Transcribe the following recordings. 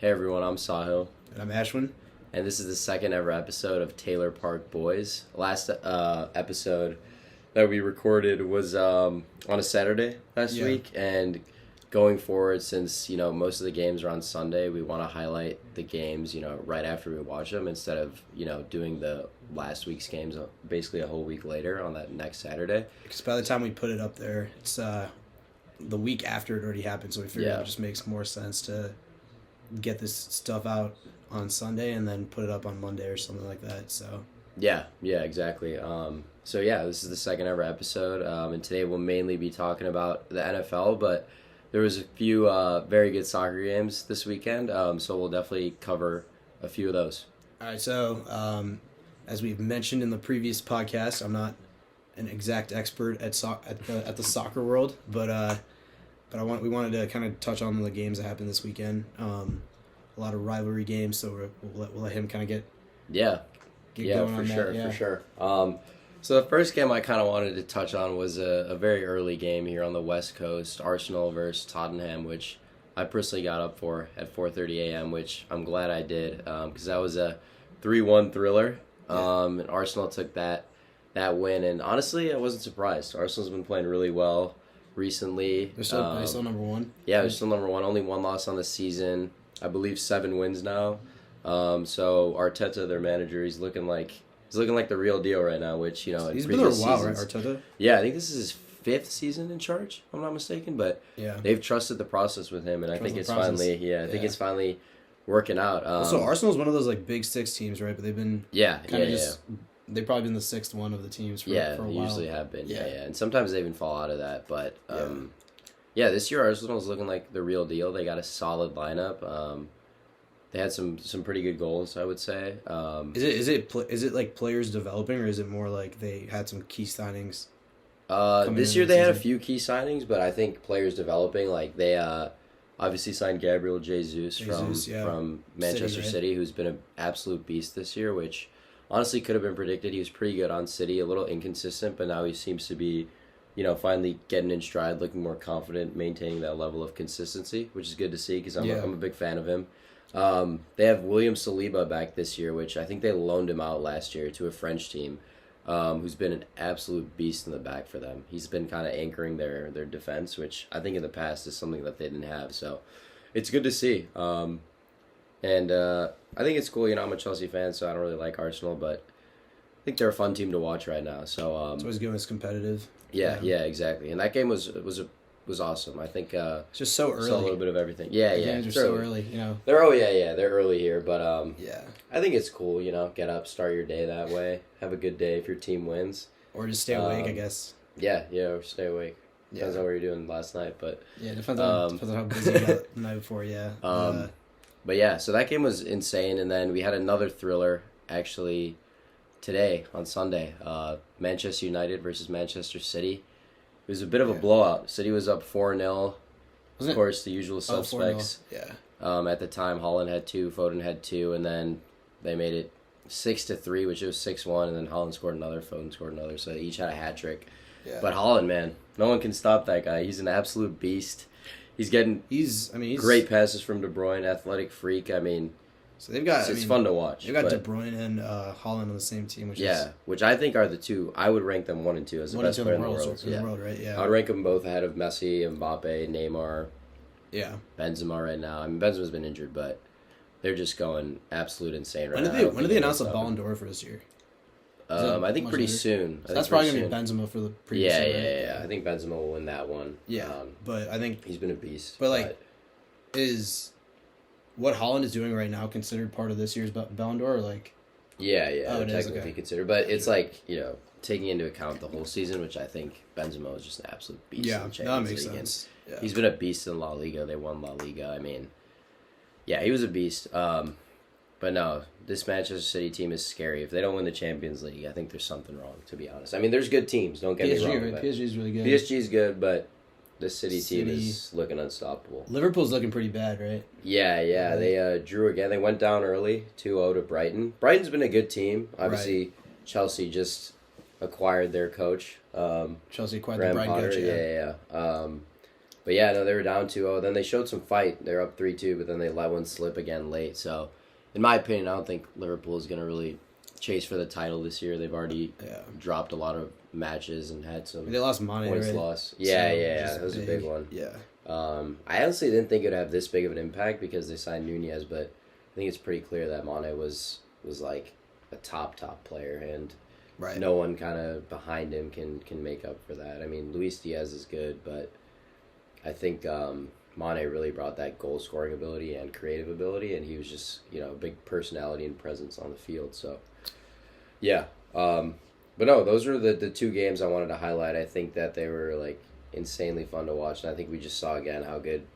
Hey everyone, I'm Sahil, And I'm Ashwin. and this is the second ever episode of Taylor Park Boys. Last episode that we recorded was on a Saturday last Yeah. week, and going forward, since most of the games are on Sunday, we want to highlight the games right after we watch them instead of doing the last week's games basically a whole week later on that next Saturday. Because by the time we put it up there, it's the week after it already happened. So we figured Yeah. it just makes more sense to get this stuff out on Sunday and then put it up on Monday or something like that. So Yeah, exactly. This is the second ever episode, and today we'll mainly be talking about the NFL, but there was a few very good soccer games this weekend, so we'll definitely cover a few of those. all right. So as we've mentioned in the previous podcast, I'm not an exact expert at the soccer world, but we wanted to kind of touch on the games that happened this weekend. A lot of rivalry games, so we'll let him kind of get Yeah, going for on sure, that. Yeah. for sure. So the first game I kind of wanted to touch on was a very early game here on the West Coast, Arsenal versus Tottenham, which I personally got up for at 4:30 a.m., which I'm glad I did, because that was a 3-1 thriller, and Arsenal took that win, and honestly, I wasn't surprised. Arsenal's been playing really well recently. They're still number one. Yeah, they're still number one. Only one loss on the season. I believe 7 wins now. So Arteta, their manager, he's looking like the real deal right now. Which He's been there a while, right, Arteta? Yeah, I think this is his 5th season in charge, if I'm not mistaken. But Yeah. they've trusted the process with him, and I think it's finally working out. So Arsenal's one of those like Big Six teams, right? But they've been they've probably been the sixth one of the teams for a while. Usually have been. Yeah. And sometimes they even fall out of that. But this year Arsenal's looking like the real deal. They got a solid lineup. They had some pretty good goals, I would say. Is it like players developing, or is it more like they had some key signings? This year they had a few key signings, but I think players developing. Like they obviously signed Gabriel Jesus from Manchester City, who's been an absolute beast this year, which honestly could have been predicted. He was pretty good on City, a little inconsistent, but now he seems to be, finally getting in stride, looking more confident, maintaining that level of consistency, which is good to see because I'm a big fan of him. They have William Saliba back this year, which I think they loaned him out last year to a French team, who's been an absolute beast in the back for them. He's been kind of anchoring their defense, which I think in the past is something that they didn't have. So it's good to see. And I think it's cool. I'm a Chelsea fan, so I don't really like Arsenal, but I think they're a fun team to watch right now. So it's always good when it's competitive. Yeah, exactly. And that game was awesome. I think it's just so early. Saw a little bit of everything. Yeah, games are so early. They're they're early here, but I think it's cool. Get up, start your day that way, have a good day if your team wins, or just stay awake. I guess. Yeah, or stay awake. Depends on what you're doing last night, but depends on how busy you got the night before. Yeah. But yeah, so that game was insane, and then we had another thriller actually today on Sunday. Manchester United versus Manchester City. It was a bit of a blowout. City was up 4-0. Of course, the usual suspects. 4-0. At the time, Haaland had 2, Foden had 2, and then they made it 6-3, which it was 6-1, and then Haaland scored another, Foden scored another, so they each had a hat trick. Yeah. But Haaland, man, no one can stop that guy. He's an absolute beast. He's great passes from De Bruyne, athletic freak. So they've got. It's fun to watch. They've got De Bruyne and Haaland on the same team, which I think are the two. I would rank them 1 and 2 as the best player in the world. In the world, right? Yeah. I would rank them both ahead of Messi, Mbappe, Neymar. Yeah. Benzema right now. Benzema's been injured, but they're just going absolute insane right now. When did they announce the Ballon d'Or for this year? I think pretty soon. So that's probably going to be Benzema for the previous year. Yeah. I think Benzema will win that one. Yeah, but I think he's been a beast. But is what Haaland is doing right now considered part of this year's Ballon d'Or? Technically considered, but it's taking into account the whole season, which I think Benzema is just an absolute beast. Yeah, in the that makes League. sense. Yeah. He's been a beast in La Liga. They won La Liga. He was a beast. But no, this Manchester City team is scary. If they don't win the Champions League, I think there's something wrong, to be honest. There's good teams, don't get me wrong. Right? PSG is really good. PSG is good, but this City team is looking unstoppable. Liverpool's looking pretty bad, right? Yeah. They drew again. They went down early, 2-0 to Brighton. Brighton's been a good team. Obviously, Chelsea just acquired their coach. Chelsea acquired Graham the Brighton Potter. coach, Yeah. But yeah, no, they were down 2-0. Then they showed some fight. They're up 3-2, but then they let one slip again late. So, in my opinion, I don't think Liverpool is going to really chase for the title this year. They've already dropped a lot of matches and had some they lost Mane points already. lost. Yeah, that was a big one. Yeah. I honestly didn't think it would have this big of an impact because they signed Nunez, but I think it's pretty clear that Mane was like a top player, and no one kind of behind him can make up for that. I mean, Luis Diaz is good, but I think Mane really brought that goal scoring ability and creative ability, and he was just a big personality and presence on the field. So, yeah. But no, those are the two games I wanted to highlight. I think that they were like insanely fun to watch, and I think we just saw again how good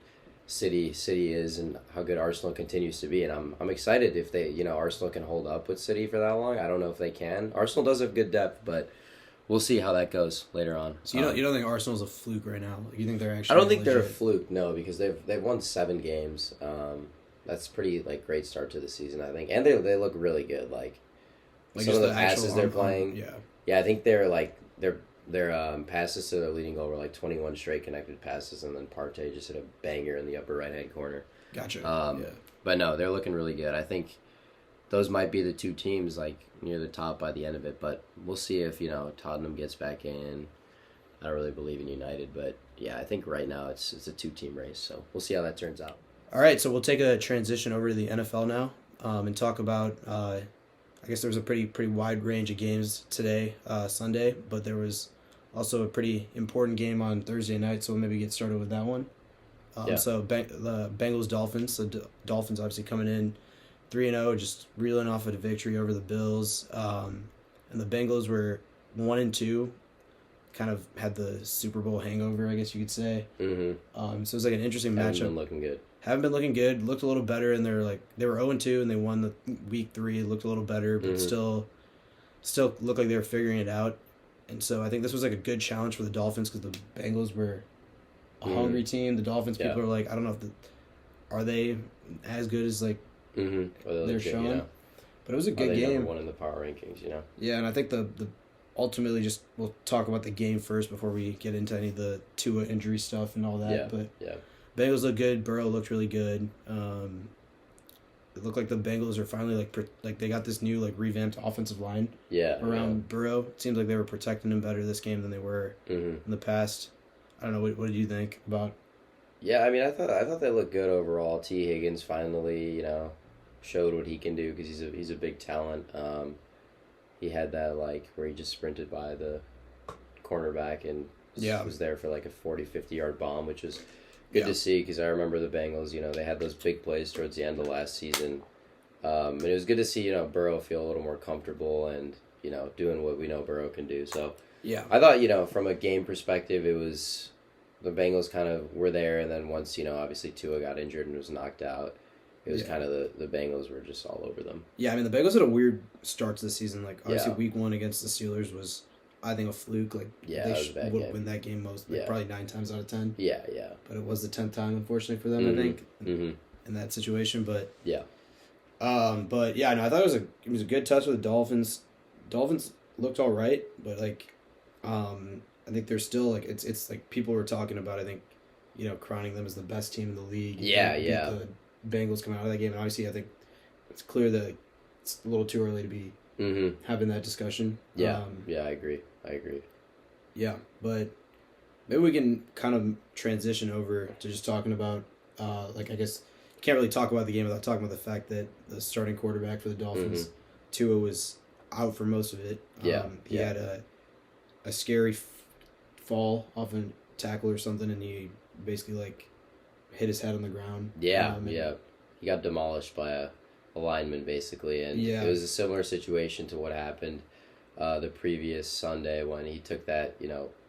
City is and how good Arsenal continues to be, and I'm excited if they Arsenal can hold up with City for that long. I don't know if they can. Arsenal does have good depth, but we'll see how that goes later on. So you don't think Arsenal's a fluke right now? You think they're actually? I don't think they're a fluke, no, because they've won 7 games. That's pretty great start to the season, I think, and they look really good. Like some of the passes they're playing. Yeah, I think their passes to their leading goal were like 21 straight connected passes, and then Partey just hit a banger in the upper right-hand corner. Gotcha. But no, they're looking really good. I think those might be the two teams near the top by the end of it, but we'll see if Tottenham gets back in. I don't really believe in United, but yeah, I think right now it's a 2-team race, so we'll see how that turns out. All right, so we'll take a transition over to the NFL now, and talk about. I guess there was a pretty wide range of games today, Sunday, but there was also a pretty important game on Thursday night, so we'll maybe get started with that one. So the Bengals-Dolphins, the Dolphins obviously coming in 3-0, just reeling off a victory over the Bills. And the Bengals were 1-2, kind of had the Super Bowl hangover, I guess you could say. Mm-hmm. So it was like an interesting matchup. Haven't been looking good. Haven't been looking good. Looked a little better, and they were 0-2, and they won the week 3. Looked a little better, but still looked like they were figuring it out. And so I think this was like a good challenge for the Dolphins because the Bengals were a hungry team. The Dolphins people are like, I don't know if are they as good as they're showing. But it was a good game. Number 1 in the power rankings, Yeah, and I think the ultimately just we'll talk about the game first before we get into any of the Tua injury stuff and all that. Bengals look good. Burrow looked really good. It looked like the Bengals are finally they got this new revamped offensive line around Burrow. It seems like they were protecting him better this game than they were in the past. I don't know. What did you think about? Yeah, I mean, I thought they looked good overall. T. Higgins finally, showed what he can do because he's a big talent. He had that where he just sprinted by the cornerback and was there for a 40-50 yard bomb, which was good to see because I remember the Bengals, they had those big plays towards the end of last season. And it was good to see, Burrow feel a little more comfortable and, doing what we know Burrow can do. So I thought, from a game perspective, it was the Bengals kind of were there. And then once, obviously Tua got injured and was knocked out, it was kind of the Bengals were just all over them. Yeah, I mean, the Bengals had a weird start to the season. Obviously week 1 against the Steelers was, I think, a fluke. They would win that game probably 9 times out of 10. Yeah. But it was the 10th time, unfortunately, for them, I think, in that situation. But but yeah, no, I thought it was a good touch with the Dolphins. Dolphins looked all right, but I think they're still it's people were talking about. I think crowning them as the best team in the league. The Bengals come out of that game, and obviously I think it's clear that it's a little too early to be having that discussion. I agree. Yeah, but maybe we can kind of transition over to just talking about I guess you can't really talk about the game without talking about the fact that the starting quarterback for the Dolphins, Tua, was out for most of it. He had a scary fall off a tackle or something, and he basically hit his head on the ground. He got demolished by a lineman basically, and it was a similar situation to what happened the previous Sunday when he took that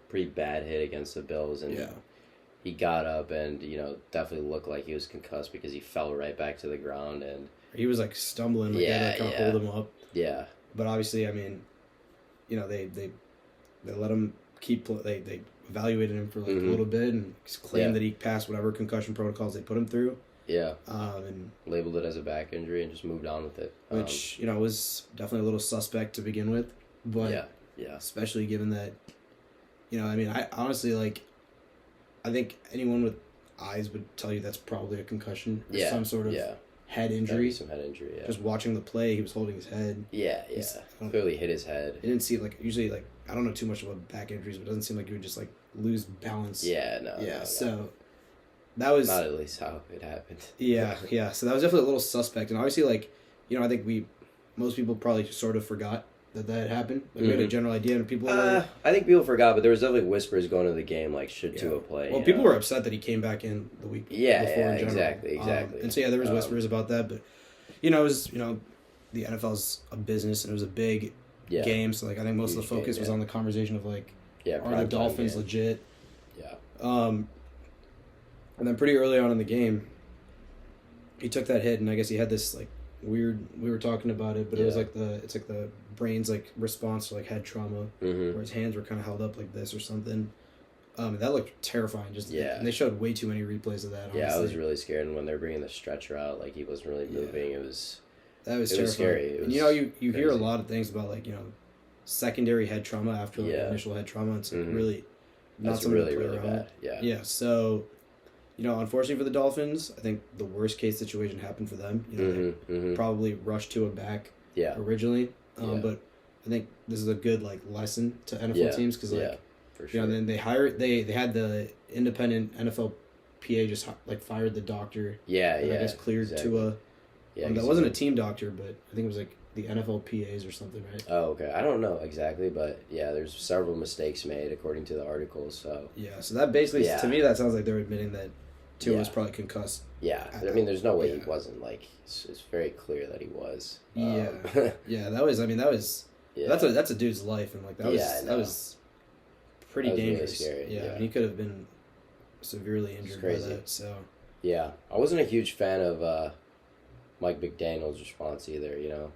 pretty bad hit against the Bills, and he got up and definitely looked like he was concussed because he fell right back to the ground, and he was stumbling. They had to kind of hold him up. Yeah, but obviously, I mean, they let him keep. They evaluated him for a little bit and claimed that he passed whatever concussion protocols they put him through. And labeled it as a back injury and just moved on with it. Which, was definitely a little suspect to begin with. But especially given that, I mean, I honestly, I think anyone with eyes would tell you that's probably a concussion or some sort of head injury. Some head injury, yeah. Just watching the play, he was holding his head. Yeah. Clearly hit his head. It didn't seem like, usually, like, I don't know too much about back injuries, but it doesn't seem like you would just, like, lose balance. Yeah, no. Yeah, no. So that was... Not at least how it happened. Yeah. So that was definitely a little suspect. And obviously, like, you know, I think most people probably sort of forgot that had happened. Like, we had a general idea, and people were... I think people forgot, but there was definitely whispers going into the game, like, should Tua play? Well, people were upset that he came back in the week before in general. Exactly. And so, there was whispers about that, but, you know, it was, you know, the NFL's a business, and it was a big game, so, like, I think most of the focus was on the conversation of, like, are the Dolphins legit? Yeah. And then pretty early on in the game, he took that hit, and I guess he had this, like, weird, we were talking about it, but it was like the brain's like response to like head trauma, where his hands were kind of held up like this or something. That looked terrifying. And they showed way too many replays of that. Honestly. Yeah, I was really scared, and when they're bringing the stretcher out, like he wasn't really moving. It was terrifying. Was scary. And, you know, you hear a lot of things about like, you know, secondary head trauma after like initial head trauma. It's like really not something to play around. Bad. Yeah. So, you know, unfortunately for the Dolphins, I think the worst case situation happened for them. You know, they probably rushed Tua back originally. But I think this is a good like lesson to NFL teams because like for sure. You know, then they had the independent NFL PA just like fired the doctor. I guess cleared Tua. That wasn't a team doctor, but I think it was like the NFL PAs or something, right? Oh, okay. I don't know exactly, but there's several mistakes made according to the articles. So so that basically to me that sounds like they're admitting that Tua was probably concussed. Yeah, I mean, there's no way he wasn't. Like, it's very clear that he was. That was. That's a dude's life, and like that was pretty dangerous. Really scary. And he could have been severely injured by that. So I wasn't a huge fan of Mike McDaniel's response either. You know.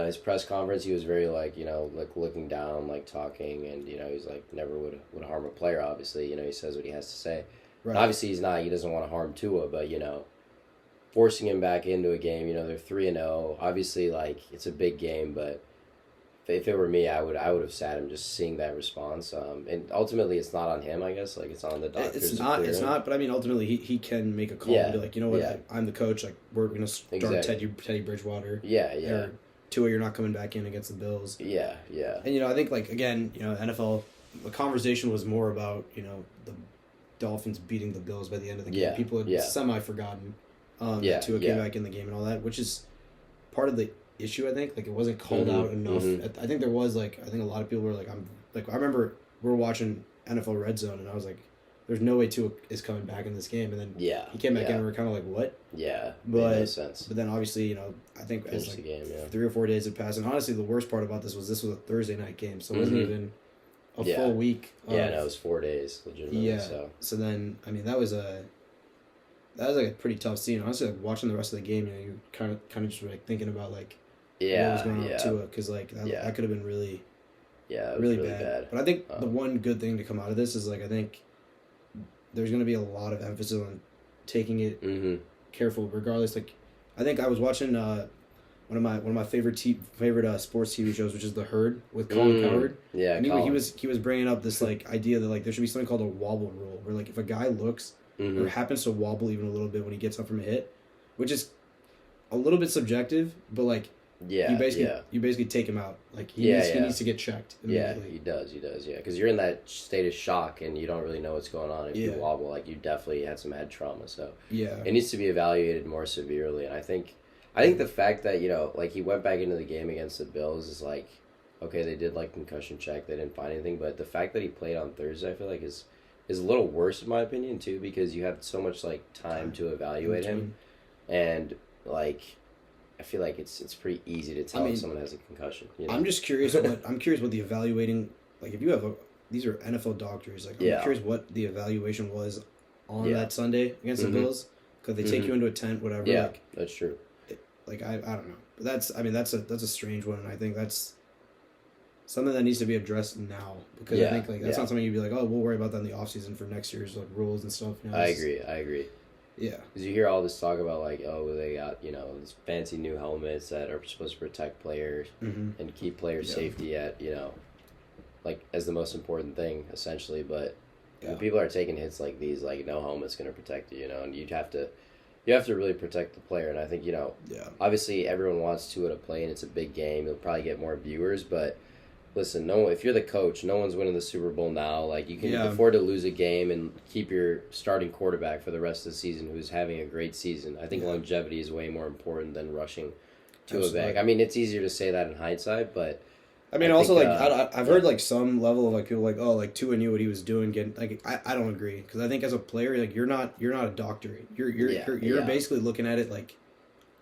His press conference, he was very like, you know, like looking down, like talking, and you know, he's like never would harm a player. Obviously, you know, he says what he has to say. Right. Obviously, he doesn't want to harm Tua, but, you know, forcing him back into a game, you know, they're 3-0. Obviously, like, it's a big game, but if it were me, I would have sat him just seeing that response. And ultimately, it's not on him, I guess. Like, it's on the doctors. It's not, but I mean, ultimately, he can make a call and be like, you know what, I'm the coach. Like, we're going to start Teddy Bridgewater. Or Tua, you're not coming back in against the Bills. Yeah. And, you know, I think, like, again, you know, NFL, the conversation was more about, you know, the Dolphins beating the Bills by the end of the game. People had semi-forgotten that Tua came back in the game and all that, which is part of the issue, I think. Like, it wasn't called out enough. I think there was, like, I think a lot of people were like, I remember we were watching NFL Red Zone, and I was like, there's no way Tua is coming back in this game. And then he came back in, and we were kind of like, what? Yeah, but, made no sense. But then, obviously, you know, I think as, like, 3 or 4 days had passed, and honestly, the worst part about this was a Thursday night game, so it wasn't even a full week. It was 4 days, legitimately. So then, I mean, that was like a pretty tough scene. Honestly, like, watching the rest of the game, you know, you kind of just like thinking about like what was going on with Tua, because like that could have been really really bad. But I think the one good thing to come out of this is like I think there's going to be a lot of emphasis on taking it careful, regardless. Like I think I was watching one of my favorite sports TV shows, which is The Herd with Colin Cowherd. Yeah, and he was bringing up this like idea that like there should be something called a wobble rule, where like if a guy looks or happens to wobble even a little bit when he gets up from a hit, which is a little bit subjective, but like you basically take him out. Like he needs to get checked immediately. Yeah, he does. Yeah, because you're in that state of shock and you don't really know what's going on. If you wobble, like you definitely had some head trauma, so it needs to be evaluated more severely. And I think the fact that, you know, like he went back into the game against the Bills is like, okay, they did like concussion check, they didn't find anything, but the fact that he played on Thursday, I feel like is a little worse in my opinion too, because you have so much like time to evaluate him, and like I feel like it's pretty easy to tell if someone has a concussion. You know? I'm just curious what the evaluating, like if you have these are NFL doctors, like I'm curious what the evaluation was on that Sunday against the Bills, because they take you into a tent, whatever. Yeah, like, that's true. Like I don't know, but that's a strange one, and I think that's something that needs to be addressed now, because I think like that's not something you'd be like, oh, we'll worry about that in the off season for next year's like rules and stuff. You know, I agree. Yeah, because you hear all this talk about like, oh, they got, you know, these fancy new helmets that are supposed to protect players and keep player safety at, you know, like as the most important thing essentially, but When people are taking hits like these, like no helmet's going to protect you, and you have to really protect the player. And I think obviously everyone wants Tua to play, and it's a big game. You'll probably get more viewers, but listen, if you're the coach, no one's winning the Super Bowl now. Like you can afford to lose a game and keep your starting quarterback for the rest of the season, who's having a great season. I think longevity is way more important than rushing Tua back. I mean, it's easier to say that in hindsight, but. I mean, also, I've heard, some level of, people Tua knew what he was doing. I don't agree. Because I think as a player, you're not a doctor. You're basically looking at it like,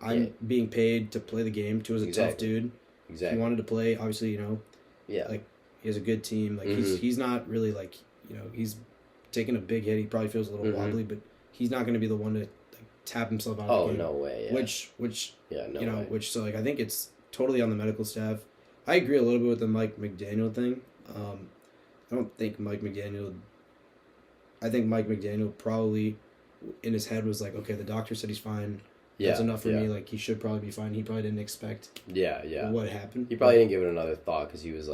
I'm being paid to play the game. Tua's a tough dude. Exactly. He wanted to play, obviously, he has a good team. He's not really, he's taking a big hit. He probably feels a little wobbly, but he's not going to be the one to, tap himself out of the game. Oh, no way, yeah. Which, so, I think it's totally on the medical staff. I agree a little bit with the Mike McDaniel thing. I don't think Mike McDaniel... I think Mike McDaniel probably, in his head, was like, okay, the doctor said he's fine. That's enough for me. He should probably be fine. He probably didn't expect what happened. He probably didn't give it another thought because he was,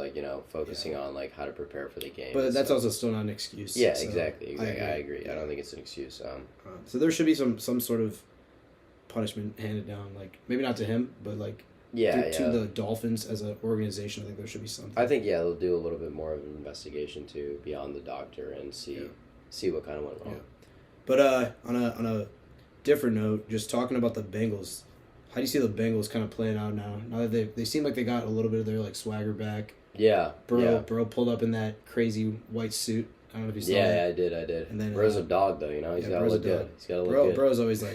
focusing on, how to prepare for the game. But that's also still not an excuse. Yeah, so exactly. I agree. I don't think it's an excuse. So there should be some sort of punishment handed down. Maybe not to him, but, to the Dolphins as an organization. I think there should be something. I think they'll do a little bit more of an investigation too beyond the doctor and see what kind of went wrong. Yeah. But on a different note, just talking about the Bengals, how do you see the Bengals kind of playing out now? Now that they seem like they got a little bit of their swagger back. Yeah. Burrow pulled up in that crazy white suit. I don't know if you saw that. Yeah, I did. And then Burrow's a dog though, He's got to look good. He's got to look good. Burrow's always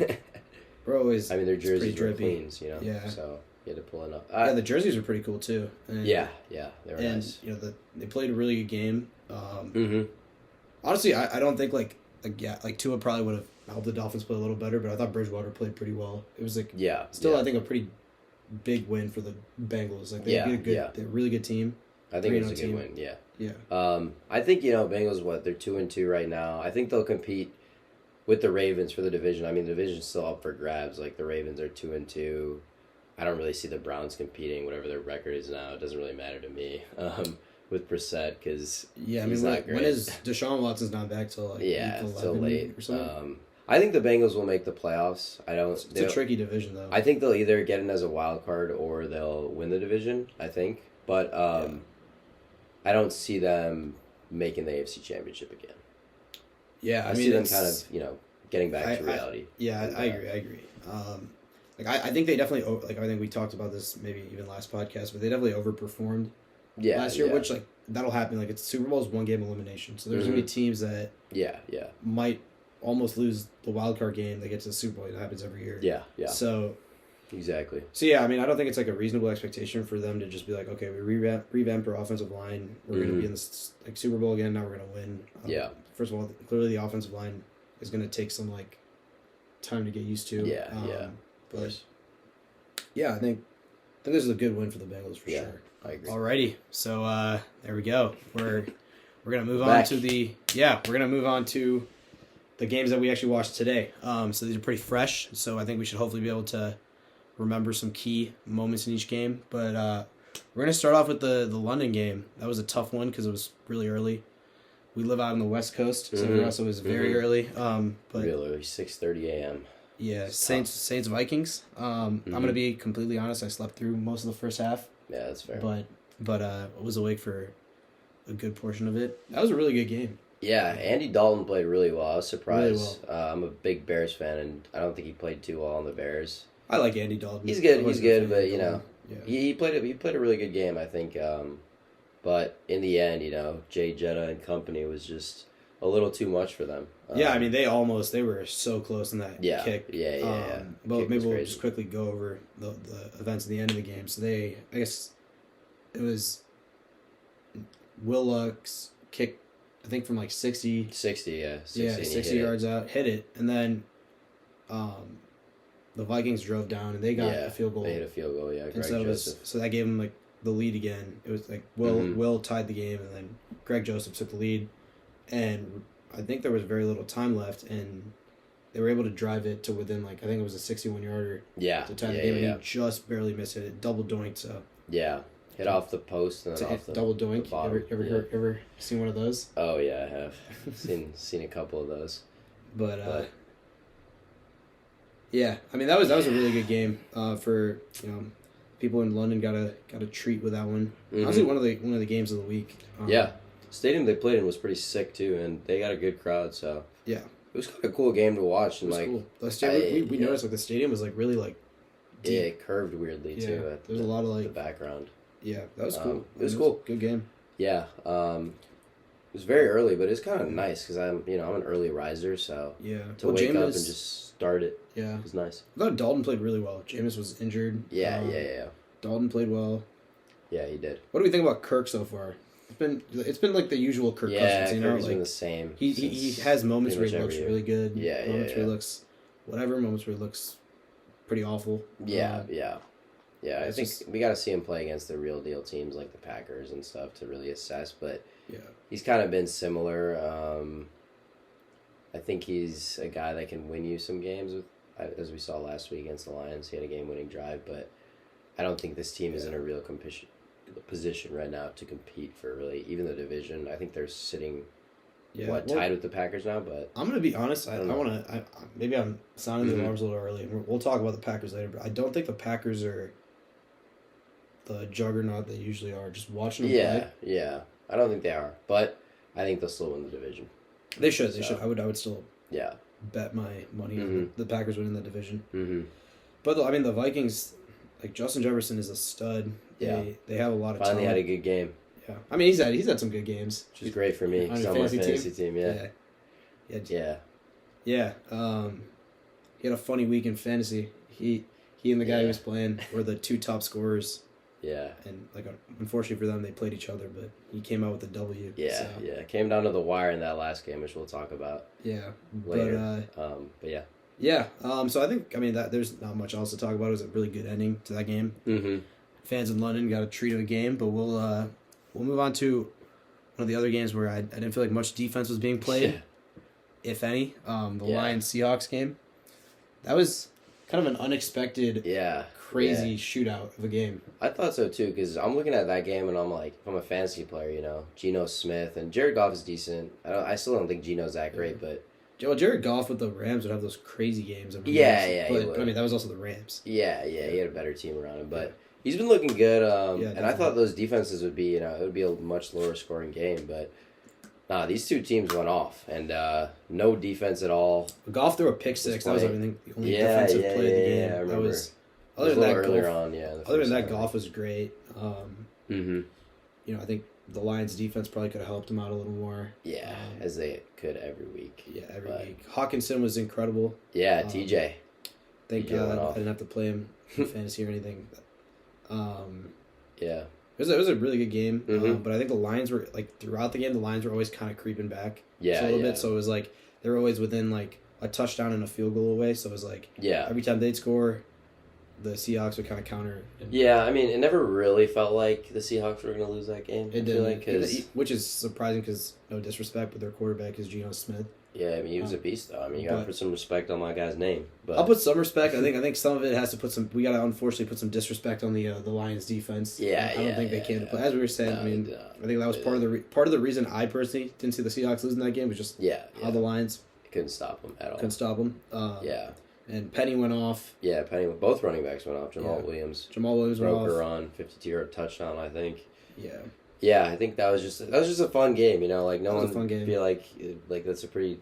Burrow I mean, their jerseys were cleans, Yeah. So. You had to pull it up. The jerseys are pretty cool too. And, they were nice. They played a really good game. Honestly, I don't think Tua probably would have helped the Dolphins play a little better, but I thought Bridgewater played pretty well. It was I think a pretty big win for the Bengals. They're a really good team. I think it was a good win. Yeah. Yeah. I think Bengals. They're 2-2 right now. I think they'll compete with the Ravens for the division. I mean, the division's still up for grabs. The Ravens are 2-2. I don't really see the Browns competing, whatever their record is now. It doesn't really matter to me with Brissett because he's not great. When is Deshaun Watson's not back till till late or something? I think the Bengals will make the playoffs. It's a tricky division though. I think they'll either get in as a wild card or they'll win the division. I think, but I don't see them making the AFC Championship again. Yeah, I see them kind of getting back to reality. I agree. I think they definitely I think we talked about this maybe even last podcast, but they definitely overperformed last year, which that'll happen. It's Super Bowl is one game elimination, so there's gonna be teams that might almost lose the wild card game. They get to the Super Bowl. It happens every year. Yeah. So exactly. So I mean, I don't think it's a reasonable expectation for them to just be okay, we revamped our offensive line. We're gonna be in this Super Bowl again. Now we're gonna win. First of all, clearly the offensive line is gonna take some time to get used to. But I think this is a good win for the Bengals for sure. I agree. Alrighty, so there we go. We're gonna move on to the games that we actually watched today. So these are pretty fresh. So I think we should hopefully be able to remember some key moments in each game. But we're gonna start off with the London game. That was a tough one because it was really early. We live out on the West Coast, so for us it was very early. But real early, 6:30 a.m. Yeah, Saints Vikings. I'm gonna be completely honest. I slept through most of the first half. Yeah, that's fair. But I was awake for a good portion of it. That was a really good game. Yeah, Andy Dalton played really well. I was surprised. Really well. I'm a big Bears fan, and I don't think he played too well on the Bears. I like Andy Dalton. He's good. But he played a really good game. I think. But in the end, Jay Jetta and company was just a little too much for them. I mean, they were so close in that kick. Yeah. But maybe we'll just quickly go over the events at the end of the game. So I guess it was Will Luck's kick, I think from 60. 60 yards out, hit it, and then the Vikings drove down and they got a field goal. They hit a field goal, yeah. Greg Joseph. So that gave them the lead again. It was Will tied the game, and then Greg Joseph took the lead. And I think there was very little time left, and they were able to drive it to within I think it was a 61-yarder. Yeah. To tie the game, and he just barely missed it. Double doinked. So. Yeah. Hit off the post and then off the double doink. The bottom. Ever seen one of those? Oh yeah, I have seen a couple of those. But yeah, I mean that was a really good game for people in London got a treat with that one. Mm-hmm. Honestly, one of the games of the week. Yeah, stadium they played in was pretty sick too, and they got a good crowd. So yeah, it was kind of a cool game to watch. And cool. We noticed like the stadium was like really like deep. Yeah, it curved weirdly too. There's a lot of like the background. Yeah, that was cool. It was cool. Good game. Yeah, it was very early, but it's kind of nice because I'm an early riser, so to wake up and just start it. Yeah, was nice. I thought Dalton played really well. Jameis was injured. Yeah. Dalton played well. Yeah, he did. What do we think about Kirk so far? It's been like the usual Kirk questions. Kirk's been the same. He has moments where he looks really good. Moments where he looks whatever. Moments where he looks pretty awful. Yeah. I think we got to see him play against the real deal teams like the Packers and stuff to really assess. But he's kind of been similar. I think he's a guy that can win you some games with, as we saw last week against the Lions. He had a game-winning drive, but I don't think this team is in a real position right now to compete for really even the division. I think they're sitting tied with the Packers now. But I'm gonna be honest. I want to. Maybe I'm sounding the alarms a little early, and we'll talk about the Packers later. But I don't think the Packers are the juggernaut they usually are. Just watching them play. Yeah. I don't think they are, but I think they'll still win the division. They should. They should. I would still. Yeah. Bet my money on the Packers winning the division. Mm-hmm. But I mean, the Vikings, like Justin Jefferson is a stud. Yeah. They have a lot of Finally talent. had a good game. Yeah. I mean, he's had some good games. Which is great for me because I'm on my fantasy team. Yeah. He had a funny week in fantasy. He and the guy he was playing were the two top scorers. Yeah. And unfortunately for them, they played each other, but he came out with a W. Yeah, so. It came down to the wire in that last game, which we'll talk about. Yeah. Later. But yeah. Yeah. So I think that there's not much else to talk about. It was a really good ending to that game. Mm-hmm. Fans in London got a treat of a game, but we'll move on to one of the other games where I didn't feel like much defense was being played, if any. The Lions-Seahawks game. That was kind of an unexpected, crazy shootout of a game. I thought so too, because I'm looking at that game and I'm like, if I'm a fantasy player, Geno Smith and Jared Goff is decent. I still don't think Geno's that great, but Jared Goff with the Rams would have those crazy games. But I mean, that was also the Rams. Yeah, he had a better team around him, but he's been looking good. And I thought those defenses would be, it would be a much lower scoring game, but these two teams went off, and no defense at all. Goff threw a pick six. That was, I think, the only defensive play of the game. Yeah, I remember. That was other than that, earlier on, other than that, Goff was great. Mm-hmm. I think the Lions' defense probably could have helped him out a little more. Yeah, as they could every week. Yeah, every week. Hawkinson was incredible. Yeah, TJ. Thank God I didn't have to play him in fantasy or anything. Yeah. It was a really good game, Mm-hmm. but I think the Lions were, throughout the game, the Lions were always kind of creeping back a little bit, so it was they were always within, a touchdown and a field goal away, so it was every time they'd score, the Seahawks would kind of counter. Yeah, I mean, it never really felt like the Seahawks were going to lose that game. It did, which is surprising because, no disrespect, but their quarterback is Geno Smith. Yeah, I mean, he was a beast, though. I mean, you got to put some respect on my guy's name. But I'll put some respect. I think some of it has to put some. We got to unfortunately put some disrespect on the Lions defense. Yeah, I don't think they can. But as we were saying, I mean, I think that was part of the reason I personally didn't see the Seahawks losing that game was just how the Lions couldn't stop them at all. Couldn't stop them. And Penny went off. Yeah, both running backs went off. Jamal Williams went off. Broker on 52-yard touchdown, I think. Yeah. Yeah, I think that was just a fun game, no one feel like that's a pretty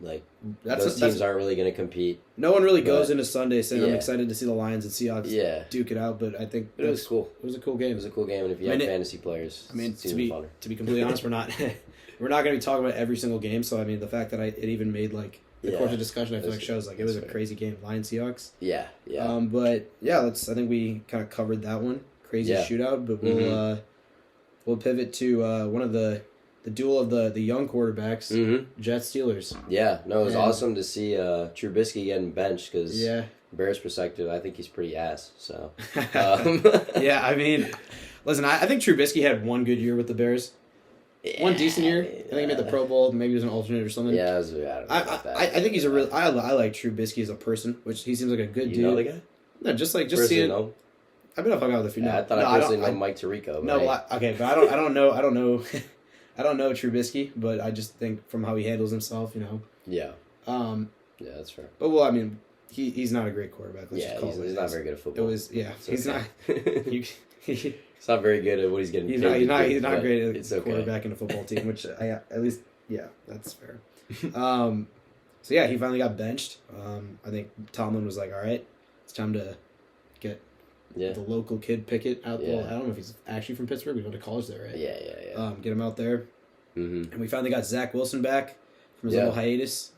those teams aren't really going to compete. No one really goes into Sunday saying I'm excited to see the Lions and Seahawks duke it out, but I think it was cool. It was a cool game. It was a cool game, and if you have fantasy players, to be completely honest, we're not going to be talking about every single game. So I mean, the fact that it even made the course of discussion, I feel like shows it was a crazy game. Lions Seahawks. Yeah. But I think we kind of covered that one. Crazy shootout, but we'll pivot to one of the duel of the young quarterbacks, Jets Steelers. Yeah, no, it was awesome to see Trubisky getting benched because Bears' perspective, I think he's pretty ass. So, yeah, I mean, listen, I think Trubisky had one good year with the Bears. One decent year. I think he made the Pro Bowl. Maybe he was an alternate or something. Yeah, I think he's a real. I like Trubisky as a person, which he seems like a good dude. You know the guy? No, just seeing. I've been hung out with a few. Yeah, I thought I personally know Mike Tirico. Okay, but I don't know. I don't know Trubisky, but I just think from how he handles himself, Yeah. Yeah, that's fair. But well, I mean, he's not a great quarterback. He's not very good at football. He's not. He's not very good at what he's getting. He's not great at quarterback in a football team, which at least that's fair. So yeah, he finally got benched. I think Tomlin was like, all right, it's time to get the local kid Pickett out there. I don't know if he's actually from Pittsburgh. We went to college there, right? Yeah. Get him out there. Mm-hmm. And we finally got Zach Wilson back from his little hiatus.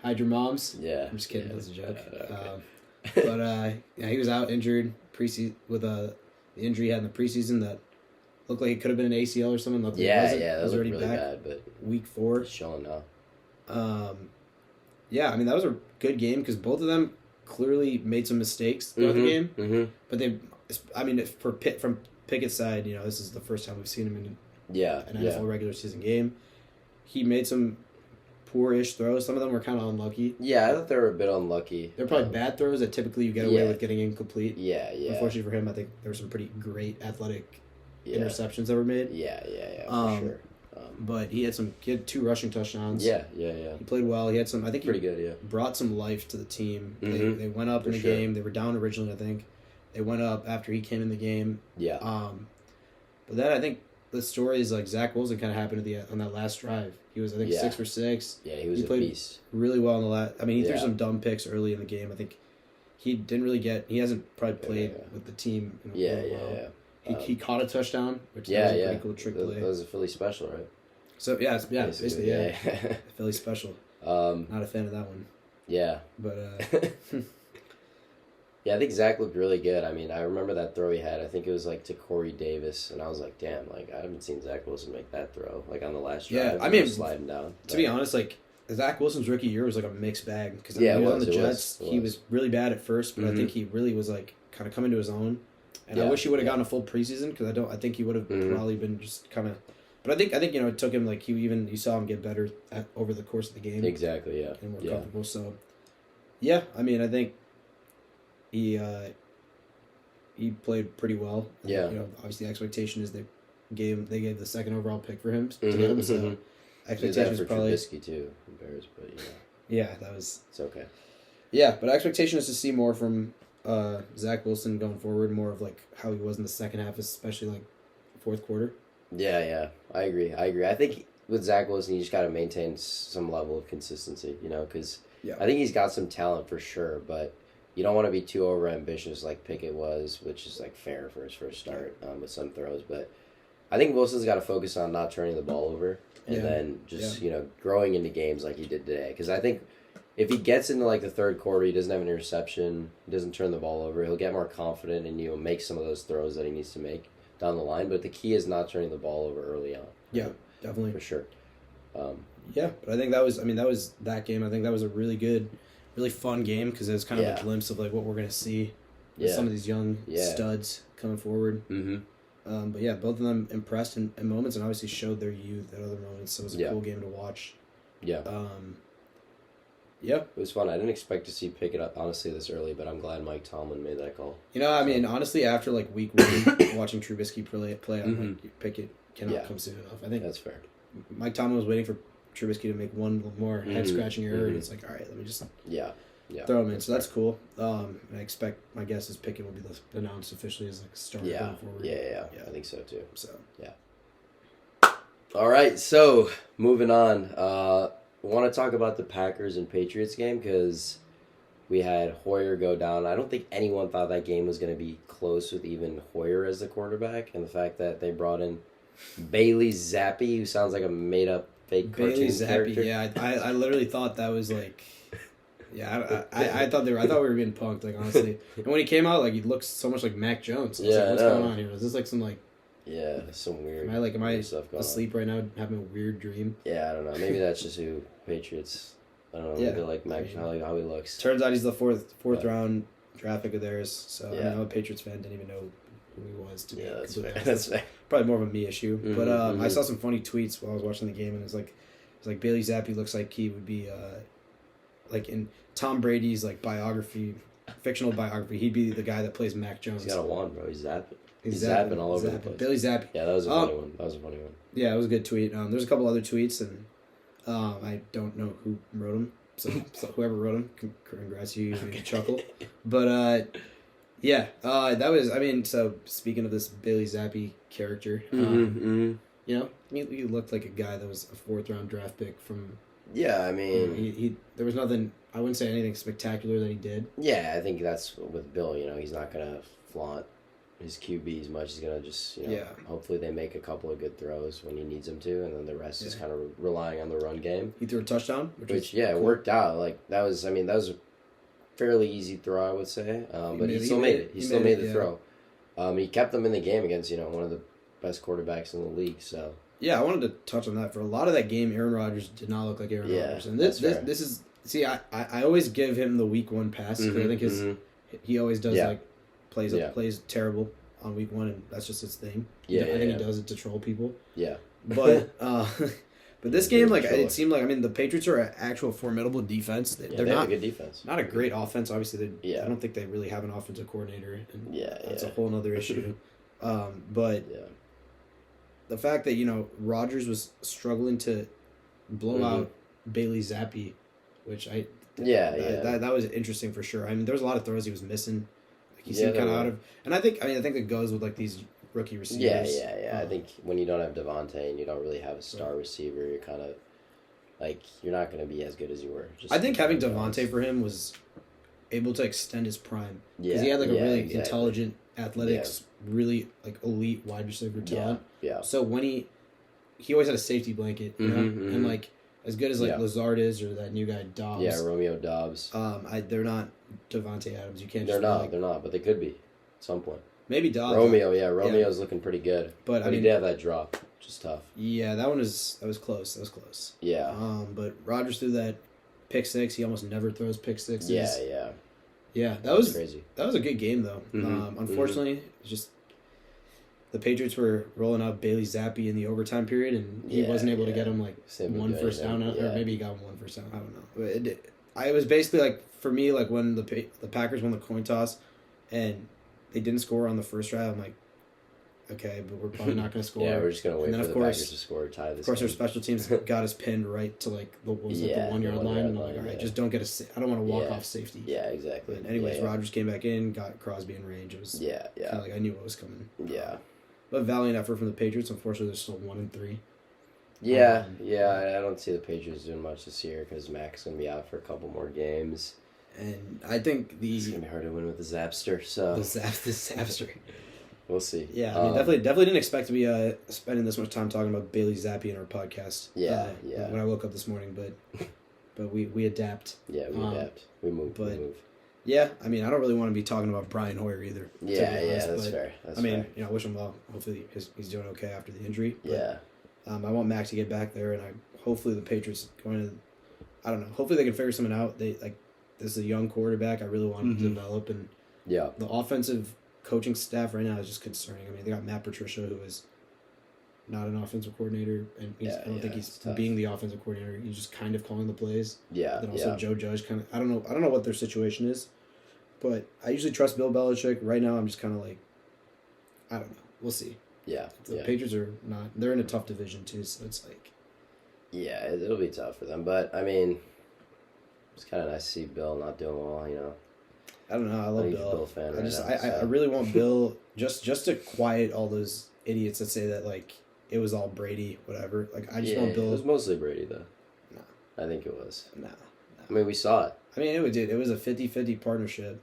Hide your moms. Yeah. I'm just kidding. That's a joke. Okay. But he was out injured with the injury he had in the preseason that looked like it could have been an ACL or something. That was already really bad. But week 4. It's showing now. I mean, that was a good game because both of them clearly made some mistakes throughout the game. Mm-hmm. But from Pickett's side, this is the first time we've seen him in an NFL regular season game. He made some poor-ish throws. Some of them were kind of unlucky. Yeah, I thought they were a bit unlucky. They're probably bad throws that typically you get away with getting incomplete. Yeah. Unfortunately for him, I think there were some pretty great athletic interceptions that were made. Yeah, for sure. But he had 2 rushing touchdowns. Yeah. He played well. He had some. I think pretty good. Yeah. Brought some life to the team. Mm-hmm. They went up in the game. They were down originally. I think they went up after he came in the game. Yeah. But then I think the story is like Zach Wilson kind of happened on that last drive. He was 6 for 6. Yeah, he played a beast. Really well in the last. I mean, he threw some dumb picks early in the game. I think he didn't really get. He hasn't probably played with the team. Yeah. He caught a touchdown, which was a pretty cool trick play. That was a Philly special, right? So basically. Philly special. Not a fan of that one. Yeah. But yeah, I think Zach looked really good. I mean, I remember that throw he had. I think it was to Corey Davis, and I was like, damn, I haven't seen Zach Wilson make that throw on the last drive. Yeah, I mean, sliding down. To be honest, Zach Wilson's rookie year was a mixed bag because he was on the Jets. He was really bad at first, but I think he really was kind of coming to his own. And I wish he would have gotten a full preseason because I think he would have probably been just kind of. But I think it took him you saw him get better over the course of the game. Exactly. Yeah. And more comfortable. So, yeah, I mean, I think he played pretty well. Yeah. Obviously, the expectation is they gave the second overall pick for him to get him. So, expectations probably Trubisky too, Bears, but yeah, that was. It's okay. Yeah, but expectation is to see more from Zach Wilson going forward, more of how he was in the second half, especially fourth quarter. Yeah, I agree. I think with Zach Wilson, you just got to maintain some level of consistency, because I think he's got some talent for sure, but you don't want to be too over-ambitious like Pickett was, which is fair for his first start with some throws. But I think Wilson's got to focus on not turning the ball over and then just, growing into games like he did today. Because I think if he gets into the third quarter, he doesn't have an interception, he doesn't turn the ball over, he'll get more confident and make some of those throws that he needs to make down the line, but the key is not turning the ball over early on. Yeah, definitely. For sure. But I think that was that game. I think that was a really good, really fun game because it was kind of a glimpse of what we're going to see with some of these young studs coming forward. Mm-hmm. But both of them impressed in moments and obviously showed their youth at other moments, so it was a cool game to watch. Yeah. Yeah. It was fun. I didn't expect to see Pickett up, honestly, this early, but I'm glad Mike Tomlin made that call. Honestly, after week 1, watching Trubisky play, I'm Pickett cannot come soon enough. I think that's fair. Mike Tomlin was waiting for Trubisky to make one more head-scratching error, and it's all right, let me just throw him in. So that's cool. And I expect, my guess is Pickett will be announced officially as starter going forward. Yeah, I think so too. So yeah. All right, so moving on. I want to talk about the Packers and Patriots game because we had Hoyer go down. I don't think anyone thought that game was going to be close with even Hoyer as the quarterback, and the fact that they brought in Bailey Zappi, who sounds like a made-up fake cartoon character. Yeah, I literally thought that was I thought we were being punked, honestly. And when he came out, he looked so much like Mac Jones. I was what's going on here? Is this some some weird. Am I asleep right now, having a weird dream? Yeah, I don't know. Maybe that's just who Patriots. I don't know. Maybe like Mac, how he looks. Turns out he's the fourth round draft pick of theirs. So I'm a Patriots fan. Didn't even know who he was. That's fair. Probably more of a me issue. Mm-hmm, but I saw some funny tweets while I was watching the game, and it's like Bailey Zappi looks like he would be in Tom Brady's biography fictional biography, he'd be the guy that plays Mac Jones. He's got a wand, bro. He's zapping all over the place. Billy Zappy. Yeah, that was a funny one. Yeah, it was a good tweet. There's a couple other tweets, and I don't know who wrote them. So whoever wrote them, congrats, you made me chuckle. But yeah, that was. I mean, so speaking of this Billy Zappy character, you know, he looked like a guy that was a 4th round draft pick from. Yeah, I mean, he there was nothing. I wouldn't say anything spectacular that he did. Yeah, I think that's with Bill. You know, he's not gonna flaunt his QB as much. He's gonna just, you know, hopefully they make a couple of good throws when he needs them to, and then the rest is kind of relying on the run game. He threw a touchdown, which it worked out. Like that was a fairly easy throw, I would say. But he still made it. He still made the throw. He kept them in the game against, you know, one of the best quarterbacks in the league. So yeah, I wanted to touch on that. For a lot of that game, Aaron Rodgers did not look like Aaron Rodgers, and this is. See, I always give him the week 1 pass because I think he always does like plays terrible on week 1, and that's just his thing. I think he does it to troll people. Yeah, but but this game, like it seemed like, I mean, the Patriots are an actual formidable defense. They're not a good defense. Not a great offense, obviously. I don't think they really have an offensive coordinator, and that's a whole other issue. But the fact that, you know, Rodgers was struggling to blow out Bailey Zappe. Which that was interesting for sure. I mean, there was a lot of throws he was missing. Like he seemed kind of out of, and I think it goes with like these rookie receivers. I think when you don't have Devontae and you don't really have a star receiver, you're kind of like you're not going to be as good as you were. I think having Devontae for him was able to extend his prime because he had like a really intelligent, athletics, really like elite wide receiver talent. Yeah. So when he always had a safety blanket, you know, and like. As good as like Lazard is, or that new guy Dobbs. Yeah, Romeo Dobbs. They're not Devontae Adams. You can't. They're not, but they could be, at some point. Maybe Dobbs. Romeo's looking pretty good, but I mean, he did have that drop, which is tough. Yeah, that was close. That was close. Yeah. But Rodgers threw that pick 6. He almost never throws pick 6s. Yeah. That was crazy. That was a good game though. Unfortunately, it's just. The Patriots were rolling out Bailey Zappe in the overtime period, and he wasn't able to get him like one first down, or maybe he got him one first down. I don't know. It was basically like for me, like when the Packers won the coin toss, and they didn't score on the first drive. I'm like, okay, but we're probably not going to score. We're just going to wait for the Packers to score, tie this. Of course, our special teams got us pinned right to like the 1 yard line, and I'm like, all right, just don't get I don't want to walk off safety. Yeah, exactly. But anyways, Rodgers came back in, got Crosby in range. It was kind of like I knew what was coming. Yeah. But valiant effort from the Patriots. Unfortunately, they're still 1-3. I don't see the Patriots doing much this year because Mac's going to be out for a couple more games. And I think it's going to be hard to win with the Zapster. So the Zapster. We'll see. Yeah, I mean, definitely didn't expect to be spending this much time talking about Bailey Zappe in our podcast. When I woke up this morning, but we adapt. Yeah, we adapt. We move. Yeah, I mean, I don't really want to be talking about Brian Hoyer either. That's fair. I mean, you know, I wish him well. Hopefully he's doing okay after the injury. But, I want Mac to get back there, and hopefully the Patriots going to, I don't know, hopefully they can figure something out. This is a young quarterback. I really want him to develop, and the offensive coaching staff right now is just concerning. I mean, they got Matt Patricia, who is not an offensive coordinator, and I don't think he's being the offensive coordinator. He's just kind of calling the plays. Then also Joe Judge kind of, I don't know what their situation is. But I usually trust Bill Belichick. Right now, I'm just kind of like, I don't know. We'll see. The Patriots are not. They're in a tough division too, so it's like. Yeah, it'll be tough for them, but I mean, it's kind of nice to see Bill not doing well. You know. I don't know. I love Bill. Bill fan I really want Bill just to quiet all those idiots that say that like it was all Brady, whatever. Like I just want Bill. It was mostly Brady though. No. I think it was. No. I mean, we saw it. I mean, it was a 50-50 partnership.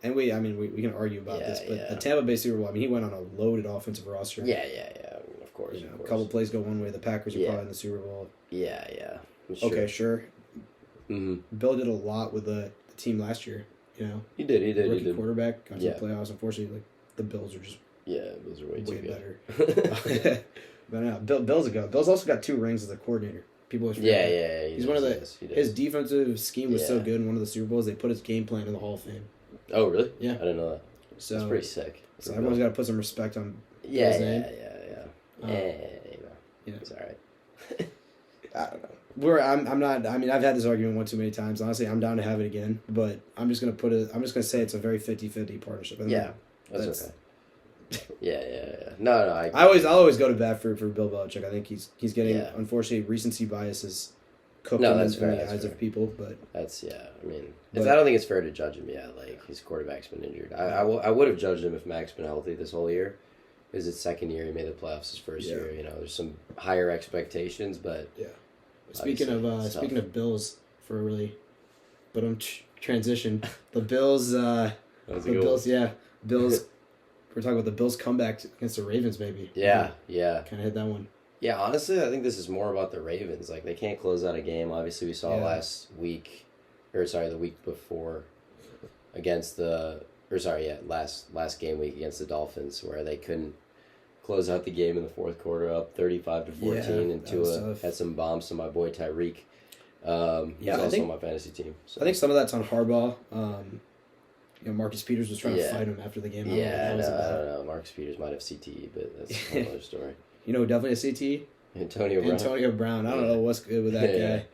And we can argue about this, but the Tampa Bay Super Bowl, I mean, he went on a loaded offensive roster. Yeah, of course. A couple plays go one way, the Packers are probably in the Super Bowl. Yeah. Okay, sure. Bill did a lot with the team last year, you know. He did. Rookie quarterback, got to the playoffs. Unfortunately, like, the Bills are just Bills are way too better. But no, Bill's a go. Bill's also got 2 rings as a coordinator. People always forget. He's one of his defensive scheme was so good in one of the Super Bowls, they put his game plan in the Hall of Fame. Oh, really? Yeah. I didn't know that. So that's pretty sick. So everyone's got to put some respect on Bill's name. Yeah. It's all right. I don't know. I'm not. I mean, I've had this argument one too many times. Honestly, I'm down to have it again, but I'm just gonna say it's a very 50-50 partnership. Yeah, that's okay. Yeah. No. I'll always go to bat for Bill Belichick. I think he's getting unfortunately recency biases cooked in the eyes of people. But that's I mean, I don't think it's fair to judge him yet. Like his quarterback's been injured. I would have judged him if Mac's been healthy this whole year. It was his second year. He made the playoffs his first year. You know, there's some higher expectations, but Speaking of Bills for a really, but transition the Bills. Bills. We're talking about the Bills' comeback against the Ravens, maybe. Yeah. Kind of hit that one. Yeah, honestly, I think this is more about the Ravens. Like, they can't close out a game. Obviously, we saw the week before against last game week against the Dolphins, where they couldn't close out the game in the fourth quarter up 35-14, and Tua had some bombs to my boy Tyreek. He's also on my fantasy team. So. I think some of that's on Harbaugh. Marcus Peters was trying to fight him after the game. I don't know. Marcus Peters might have CTE, but that's another story. You know, definitely a CTE. Antonio Brown. I don't know what's good with that guy.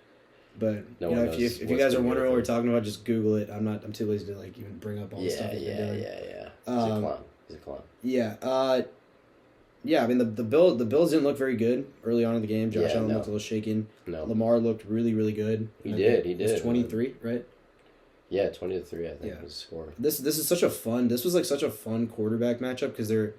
But if you guys are wondering what we're talking about, just Google it. I'm too lazy to even bring up all the stuff that they're doing. He's a clown. Yeah. I mean the Bills didn't look very good early on in the game. Josh Allen looked a little shaken. No. Lamar looked really, really good. He did. It was 23, right? Yeah, 20-3. I think was the score. This was such a fun quarterback matchup because they're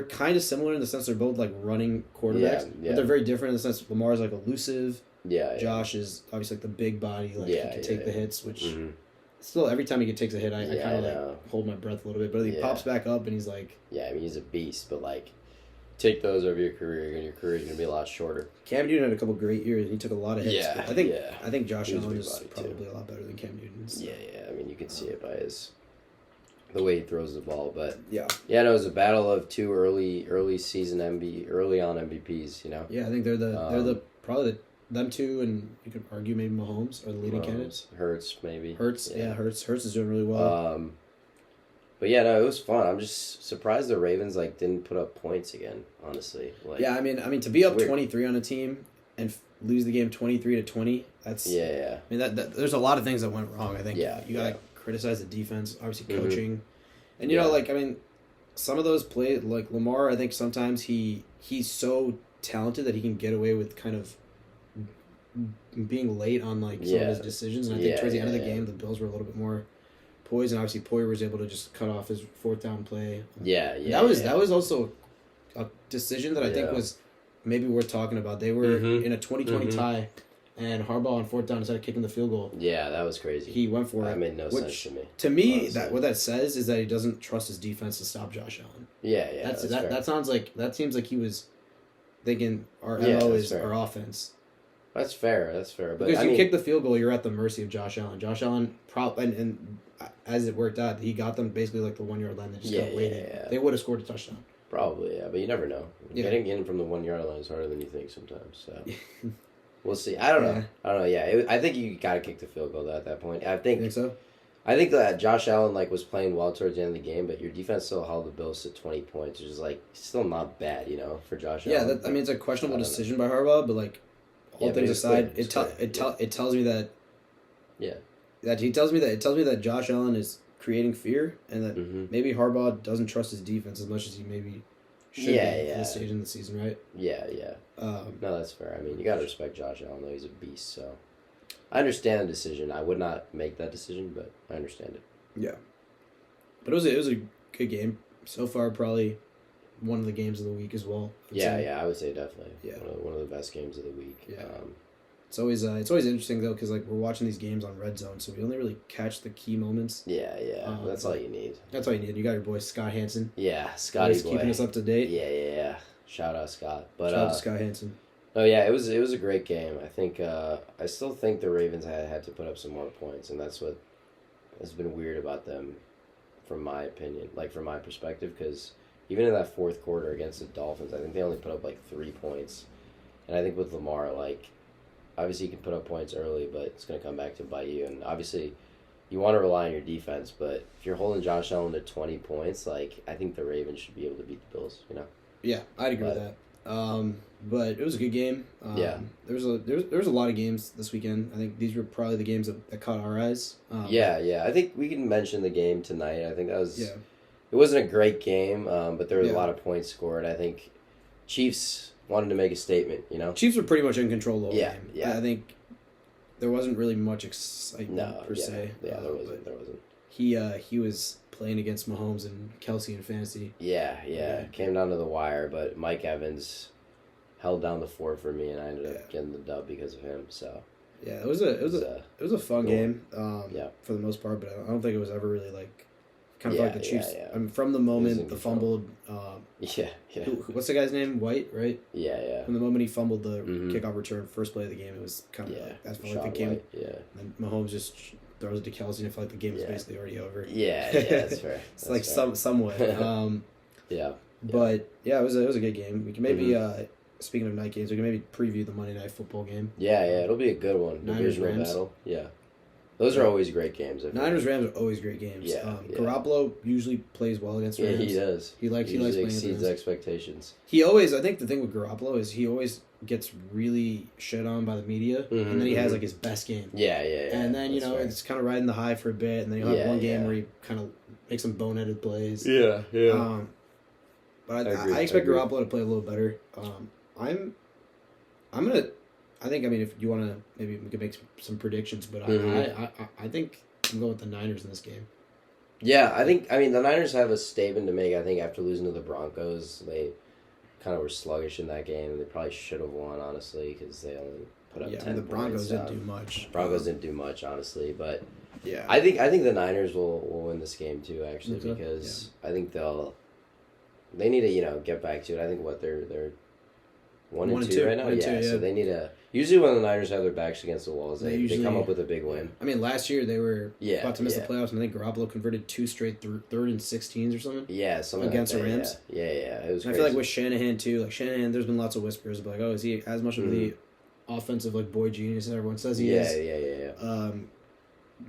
kind of similar in the sense they're both like running quarterbacks, but they're very different in the sense Lamar's like elusive. Josh is obviously like the big body, he can take the hits, which still every time he takes a hit, I kind of hold my breath a little bit, but he pops back up and he's like, I mean he's a beast, but like take those over your career, and your career is going to be a lot shorter. Cam Newton had a couple great years, and he took a lot of hits. I think Josh Allen is probably too. A lot better than Cam Newton. So. I mean, you can see it by the way he throws the ball, but no, it was a battle of two early on MVPs. You know. Yeah, I think they're probably them two, and you could argue maybe Mahomes are the leading candidates. Hurts maybe. Hurts is doing really well. But it was fun. I'm just surprised the Ravens didn't put up points again. Honestly, I mean to be up 23 on a team and lose the game 23-20. That's I mean that there's a lot of things that went wrong. I think you gotta criticize the defense, obviously coaching, and I mean some of those plays like Lamar. I think sometimes he's so talented that he can get away with kind of being late on some of his decisions. And I think towards the end of the game, the Bills were a little bit more poised, and obviously Poyer was able to just cut off his fourth down play. That was also a decision that I think was maybe worth talking about. They were in a 20-20 tie, and Harbaugh on fourth down instead of kicking the field goal. Yeah, that was crazy. He went for it. That made no sense to me. To me, what that says is that he doesn't trust his defense to stop Josh Allen. That seems like he was thinking our MO is our offense. That's fair. But because you kick the field goal, you're at the mercy of Josh Allen. Josh Allen and as it worked out, he got them basically like the 1 yard line. They just kept waiting. They would have scored a touchdown. Probably, but you never know. Getting in from the 1 yard line is harder than you think sometimes. So we'll see. I don't know. I think you got to kick the field goal though, at that point. You think so? I think that Josh Allen was playing well towards the end of the game, but your defense still held the Bills to 20 points, which is still not bad, for Josh Allen. I mean it's a questionable decision by Harbaugh, but all things aside, it tells me that it tells me that Josh Allen is creating fear, and that maybe Harbaugh doesn't trust his defense as much as he maybe should at this stage in the season, right? No, that's fair. I mean, you gotta respect Josh Allen though; he's a beast. So I understand the decision. I would not make that decision, but I understand it. Yeah, but it was a good game so far. Probably one of the games of the week as well. I would say definitely. One of the best games of the week. Yeah. It's always interesting though because we're watching these games on Red Zone, so we only really catch the key moments. That's all you need. That's all you need. You got your boy Scott Hansen. Yeah, Scotty boy, keeping us up to date. Yeah. Shout out Scott. But shout out to Scott Hansen. Oh yeah, it was a great game. I think I still think the Ravens had to put up some more points, and that's what has been weird about them, from my opinion, from my perspective, because even in that fourth quarter against the Dolphins, I think they only put up 3 points, and I think with Lamar obviously you can put up points early, but it's going to come back to bite you. And obviously you want to rely on your defense, but if you're holding Josh Allen to 20 points, I think the Ravens should be able to beat the Bills, Yeah, I'd agree with that. But it was a good game. Yeah. There was a lot of games this weekend. I think these were probably the games that caught our eyes. Yeah. I think we can mention the game tonight. I think that was. Yeah. It wasn't a great game, but there was a lot of points scored. I think Chiefs wanted to make a statement. Chiefs were pretty much in control the whole game. Yeah. I think there wasn't really much excitement per se. Yeah, there wasn't. He was playing against Mahomes and Kelsey in fantasy. Yeah. It came down to the wire, but Mike Evans held down the fort for me, and I ended up getting the dub because of him. So yeah, it was a fun game. For the most part, but I don't think it was ever really like kind of like the Chiefs. Yeah. I mean, from the moment the fumbled. What's the guy's name? White, right? Yeah. From the moment he fumbled the kickoff return, first play of the game, it was kind of that's like the game. White, yeah. And Mahomes just throws it to Kelsey, and I feel like the game was basically already over. Yeah, that's fair. It's like fair. somewhat. But yeah, it was a good game. We can maybe speaking of night games, we can maybe preview the Monday Night Football game. Yeah, it'll be a good one. Niners-Rams battle. Yeah. Those are always great games. Niners-Rams are always great games. Garoppolo usually plays well against Rams. Yeah, he does. He likes playing exceeds expectations. I think the thing with Garoppolo is he always gets really shit on by the media, and then he has like his best game. Yeah. And then it's kind of riding the high for a bit, and then you'll have one game where he kind of makes some boneheaded plays. Yeah. But I expect Garoppolo to play a little better. I think if you want to, maybe we could make some predictions, but I think I'm going with the Niners in this game. Yeah, the Niners have a statement to make. I think after losing to the Broncos, they kind of were sluggish in that game, and they probably should have won, honestly, because they only put up 10 points. The Broncos didn't do much. Broncos didn't do much, honestly, but yeah, I think the Niners will win this game too, actually, because I think they need to get back to it. I think they're 1-2 right now. So they need to. Usually when the Niners have their backs against the walls, they come up with a big win. I mean, last year they were about to miss the playoffs, and I think Garoppolo converted 2 straight third and 16s or something. Yeah, something against like the Rams. Yeah. It was. I feel like with Shanahan too. Like Shanahan, there's been lots of whispers about is he as much of the offensive boy genius as everyone says he is? Yeah.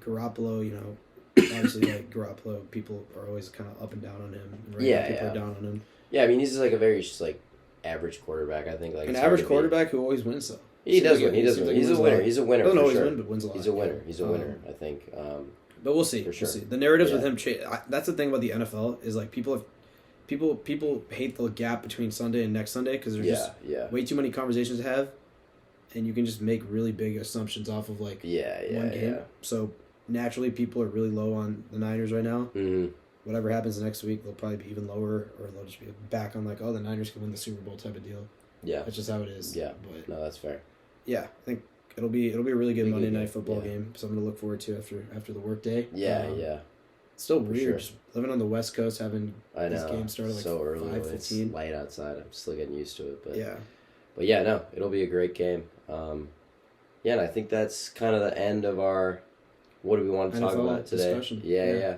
Garoppolo, obviously Garoppolo, people are always kind of up and down on him. People are down on him. Yeah, I mean he's like a very average quarterback. I think an average quarterback who always wins though. He does win. He's a winner. He's a winner. Doesn't always sure. win, but wins a lot. He's a winner. He's a winner. I think. But we'll see. For sure. We'll see. The narratives with him. That's the thing about the NFL is people hate the gap between Sunday and next Sunday because there's just way too many conversations to have, and you can just make really big assumptions off of one game. Yeah. So naturally, people are really low on the Niners right now. Mm-hmm. Whatever happens next week, they'll probably be even lower, or they'll just be back on the Niners can win the Super Bowl type of deal. Yeah, that's just how it is. Yeah, but no, that's fair. Yeah, I think it'll be a really good Monday Night Football game. Something to look forward to after the work day. Yeah. It's still weird just living on the West Coast, having this game started so early. 5:15. It's light outside. I'm still getting used to it, but no, it'll be a great game. And I think that's kind of the end of our. What do we want to talk about today? Discussion. Yeah.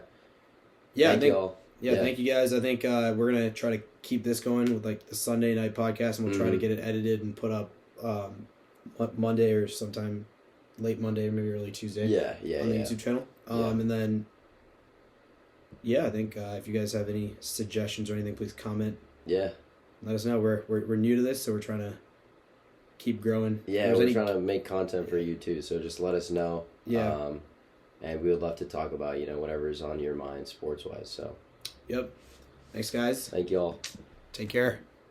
Thank you all. Thank you guys. I think we're gonna try to keep this going with the Sunday night podcast, and we'll try to get it edited and put up Monday or sometime late Monday, maybe early Tuesday. On the YouTube channel. And then I think if you guys have any suggestions or anything, please comment. Yeah. Let us know. We're new to this, so we're trying to keep growing. Yeah, we're trying to make content for you too. So just let us know. Yeah. And we would love to talk about whatever's on your mind sports wise. So. Yep. Thanks, guys. Thank you all. Take care.